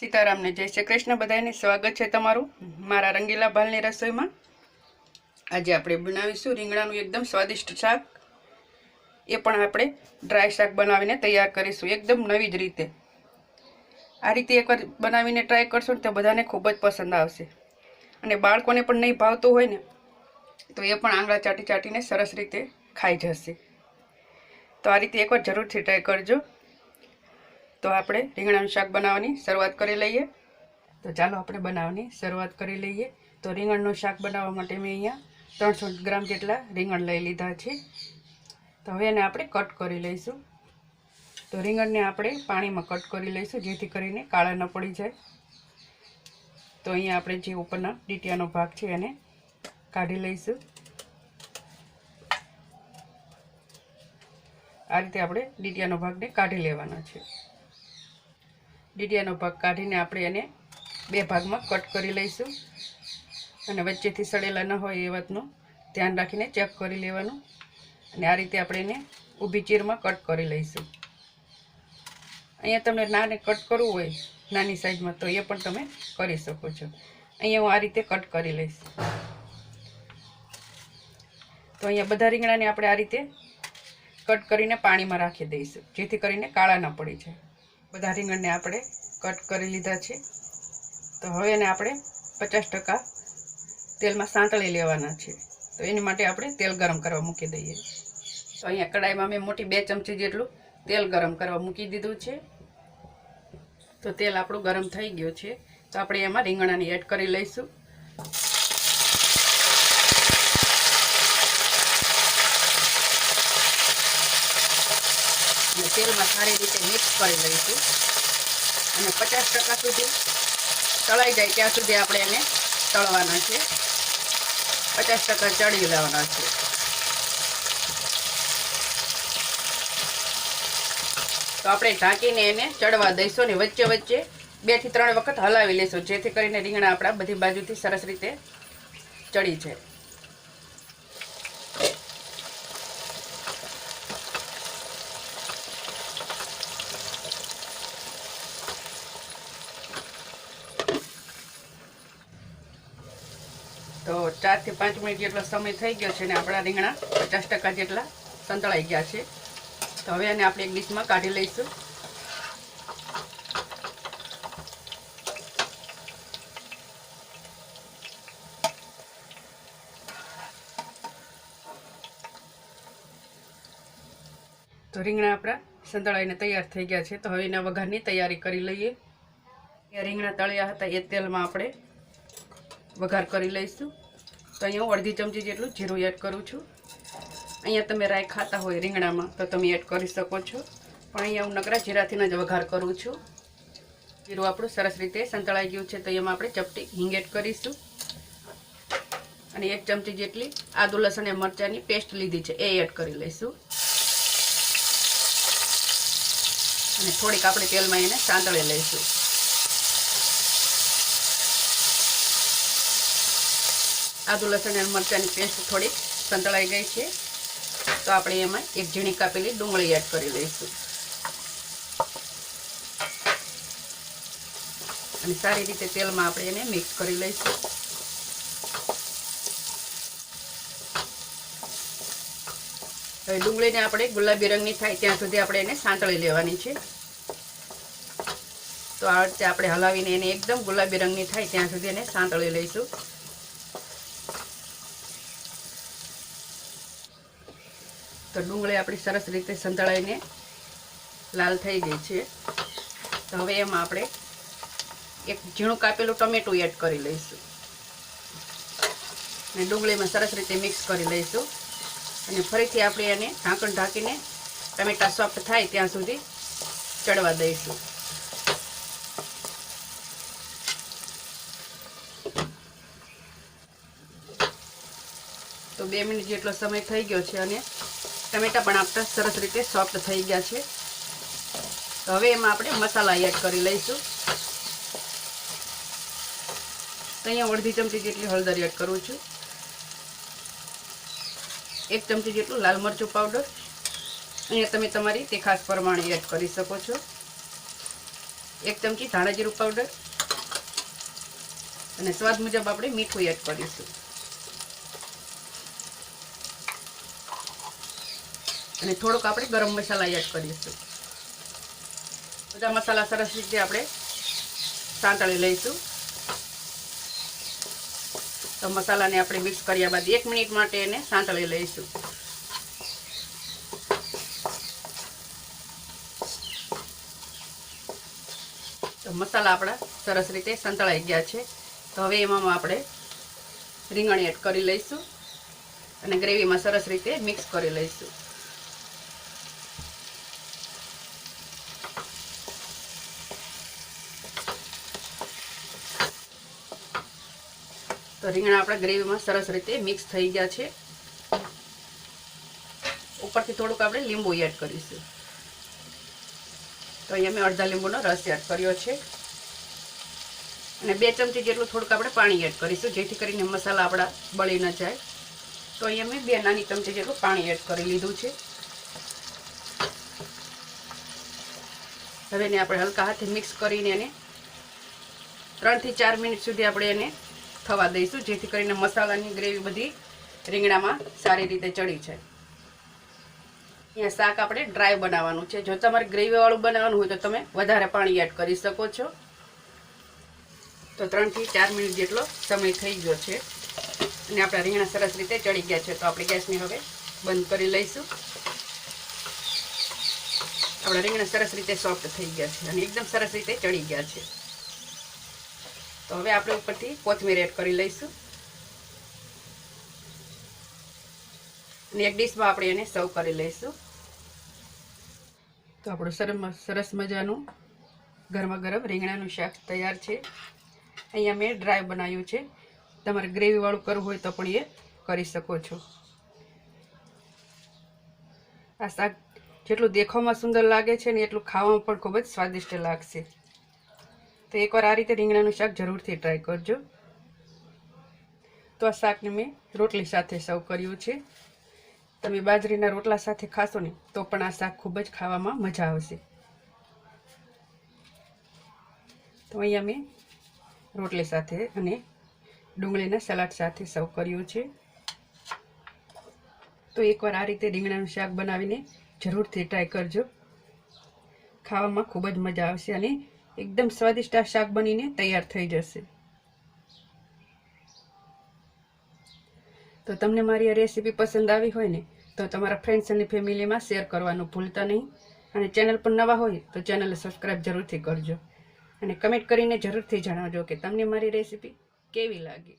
सीताराम ने जय श्री कृष्ण बधाने स्वागत है तमारू मारा रंगीला भालनी रसोई में। आज आपणे बनावीशुं રીંગણાનું एकदम स्वादिष्ट शाक। ए पण आपणे ड्राय शाक बनावीने तैयार करीशुं एकदम नवी ज रीते। आ रीते एकवार बनावीने ट्राय करशो तो बधाने खूब ज पसंद आवशे अने बाळकोने पण नहीं भावतुं होय ने तो ए पण आंगळा चाटी चाटीने सरस रीते खाई जशे। तो आ रीते एकवार जरूरथी ट्राय करजो। तो आपणे રીંગણાનું શાક બનાવવાની શરૂઆત કરી લઈએ। તો ચાલો આપણે બનાવવાની શરૂઆત કરી લઈએ। તો રીંગણનું શાક બનાવવા માટે મેં અહીંયા 300 ગ્રામ જેટલા રીંગણ લઈ લીધા છે। તો હવે એને આપણે કટ કરી લઈશું। તો રીંગણને આપણે પાણીમાં કટ કરી લઈશું જેથી કરીને કાળા ન પડી જાય। તો અહીંયા આપણે જે ઉપરના ડીટીયાનો ભાગ છે એને કાઢી લઈશું। આ રીતે આપણે ડીટીયાનો ભાગને કાઢી લેવાનો છે। ડીટીયાનો ભાગ કાઢીને આપણે એને બે ભાગમાં કટ કરી લઈશું અને વચ્ચેથી સડેલા ન હોય એ વાતનું ધ્યાન રાખીને ચેક કરી લેવાનું। અને આ રીતે આપણે એને ઊભી ચીરમાં કટ કરી લઈશું। અહીંયા તમને નાને કટ કરવું હોય નાની સાઈઝમાં તો એ પણ તમે કરી શકો છો। અહીંયા હું આ રીતે કટ કરી લઈશ। તો અહીંયા બધા રીંગણાને આપણે આ રીતે કટ કરીને પાણીમાં રાખી દઈશું જેથી કરીને કાળા ન પડી જાય। બધા રીંગણને આપણે કટ કરી લીધા છે। તો હવે એને આપણે 50% તેલમાં સાંતળી લેવાના છે। તો એની માટે આપણે તેલ ગરમ કરવા મૂકી દઈએ। તો અહીંયા કડાઈમાં મેં મોટી 2 ચમચી જેટલું તેલ ગરમ કરવા મૂકી દીધું છે। તો તેલ આપણું ગરમ થઈ ગયું છે। તો આપણે એમાં રીંગણાને એડ કરી લઈશું। तेल में सारी रीते मिक्स कर लईशुं અને 50% सुधी तळाई जाए त्यां सुधी आपणे एने तळवाना छे। 50% चढ़ी लेवाना छे। तो आपणे ढांकीने एने चढ़वा दईशुं ने वच्चे वच्चे 2 થી 3 वखत हलावी लेशुं जेथी करीने રીંગણા आपणा बधी बाजुथी सरस रीते चढ़ी जाए। तो 4 થી 5 मिनिट જેટલો સમય થઈ ગયો છે ને આપણા રીંગણા 50% જેટલા સંતળાઈ ગયા છે। તો હવે આને આપણે એક ડીશમાં કાઢી લઈશું। તો રીંગણા આપણા સંતળાઈને તૈયાર થઈ ગયા છે। તો હવે એના વઘારની તૈયારી કરી લઈએ। રીંગણા તળ્યા હતા એ તેલમાં આપણે वघार करी लईशुं। तो अहींया हूँ अर्धी चमची जेटलुं जीरुं एड करूँ छुं। अहींया तमे राई खाता होय રીંગણામાં तो तमे एड करी शको छो पण अहींया हूँ नकरा जीराथी ज वघार करूँ छुं। जीरुं आपणुं सरस रीते संतळाई गयुं छे। तो एमां आपणे चपटी हींग एड करीशुं अने 1 चमची जेटली आदु लसण अने मरचांनी पेस्ट लीधी छे ए एड करी लईशुं अने थोड़ीक आपणे तेलमां एने सांतળી लईशुं। आदु लसण और मरचानी पेस्ट थोड़ी संतळाई गई है। तो आपणे एमां एक झीणी कापेली डूंगળી एड करी लईशुं अने सारी रीते तेल में आपणे एने मिक्स करी लईशुं। हवे डूंगळीने आपणे गुलाबी रंगनी थाय त्यां सुधी आपणे एने सांतળી लेवानी छे। तो आ रीते आपणे हलावीने एने एकदम गुलाबी रंगनी थाय त्यां सुधी एने सांतળી लईशुं। तो डूंगળી आपणी सरस रीते संतळाईने लाल थई गई है। तो हवे एमां आपणे एक झीणुं कापेલું टमेटું एड करी लईशुं અને ડુંગળીમાં સરસ રીતે મિક્સ કરી લઈશું અને ફરીથી આપણે એને ઢાંકણ ઢાંકીને ટમેટા સોફ્ટ થાય ત્યાં સુધી ચડવા દઈશું। तो 2 મિનિટ જેટલો સમય થઈ ગયો છે અને टमेटा पण आपणा सरस रीते सॉफ्ट थई गया छे। तो हवे एमां आपणे मसाला एड करी लईशुं। तो अहींया अर्धी चमची जेटली हळदर एड करूँ छुं। 1 चमची जेटલું लाल मरचું पाउडर अहींया तमे तमारी तीखास प्रमाणे एड करी शको छो। 1 ચમચી ધાણા જીરું પાવડર અને સ્વાદ મુજબ આપણે મીઠું એડ કરીશું અને થોડોક આપણે ગરમ મસાલા એડ કરીશું. બધા મસાલા સરસ રીતે આપણે સાંતળી લઈશું. તો મસાલાને આપણે મિક્સ કર્યા બાદ 1 મિનિટ માટે એને સાંતળી લઈશું. તો મસાલા આપણા સરસ રીતે સંતળાઈ ગયા છે. તો હવે એમાં આપણે રીંગણ એડ કરી લઈશું અને ગ્રેવીમાં સરસ રીતે મિક્સ કરી લઈશું. તો રીંગણા આપણા ગ્રેવીમાં સરસ રીતે મિક્સ થઈ ગયા છે. ઉપરથી થોડુંક આપણે લીંબુ એડ કરીશું. તો અહીંયા મેં અડધા લીંબુનો રસ એડ કર્યો છે અને 2 ચમચી જેટલું થોડુંક આપણે પાણી એડ કરીશું જેથી કરીને મસાલા આપણા બળી ન જાય. તો અહીંયા મેં 2 નાની ચમચી જેટલું પાણી એડ કરી લીધું છે. હવે એને આપણે હલકા હાથે મિક્સ કરીને એને 3 થી 4 મિનિટ સુધી આપણે એને થવા દઈશું જેથી કરીને મસાલાની ગ્રેવી બધી રીંગણામાં સારી રીતે ચડી જાય. અહીંયા શાક આપણે ડ્રાય બનાવવાનું છે. જો તમારે ગ્રેવીવાળું બનાવવાનું હોય તો તમે વધારે પાણી એડ કરી શકો છો. તો 3 થી 4 મિનિટ જેટલો સમય થઈ ગયો છે અને આપણા રીંગણા સરસ રીતે ચડી ગયા છે. તો આપણે ગેસને હવે બંધ કરી લઈશું. આપણા રીંગણા સરસ રીતે સોફ્ટ થઈ ગયા છે અને એકદમ સરસ રીતે ચડી ગયા છે. તો હવે આપણે ઉપરથી કોથમીર એડ કરી લઈશું અને એક ડીશમાં આપણે એને સર્વ કરી લઈશું. તો આપણું સરસ મજાનું ગરમા ગરમ રીંગણાનું શાક તૈયાર છે. અહીંયા મેં ડ્રાય બનાવ્યું છે. તમારે ગ્રેવીવાળું કરવું હોય તો પણ એ કરી શકો છો. આ શાક જેટલું દેખાવમાં સુંદર લાગે છે ને એટલું ખાવામાં પણ ખૂબ જ સ્વાદિષ્ટ લાગશે. તો એકવાર આ રીતે રીંગણાનું શાક જરૂરથી ટ્રાય કરજો. તો આ શાકને મેં રોટલી સાથે સર્વ કર્યું છે. તમે બાજરીના રોટલા સાથે ખાશો ને તો પણ આ શાક ખૂબ જ ખાવામાં મજા આવશે. તો અહીંયા મેં રોટલી સાથે અને ડુંગળીના સલાડ સાથે સર્વ કર્યું છે. તો એકવાર આ રીતે રીંગણાનું શાક બનાવીને જરૂરથી ટ્રાય કરજો. ખાવામાં ખૂબ જ મજા આવશે અને એકદમ સ્વાદિષ્ટ આ શાક બનીને તૈયાર થઈ જશે. તો તમને મારી આ રેસીપી પસંદ આવી હોય ને તો તમારા ફ્રેન્ડ્સ અને ફેમિલીમાં શેર કરવાનું ભૂલતા નહીં. અને ચેનલ પર નવા હોય તો ચેનલને સબસ્ક્રાઈબ જરૂરથી કરજો અને કમેન્ટ કરીને જરૂરથી જણાવજો કે તમને મારી રેસીપી કેવી લાગી.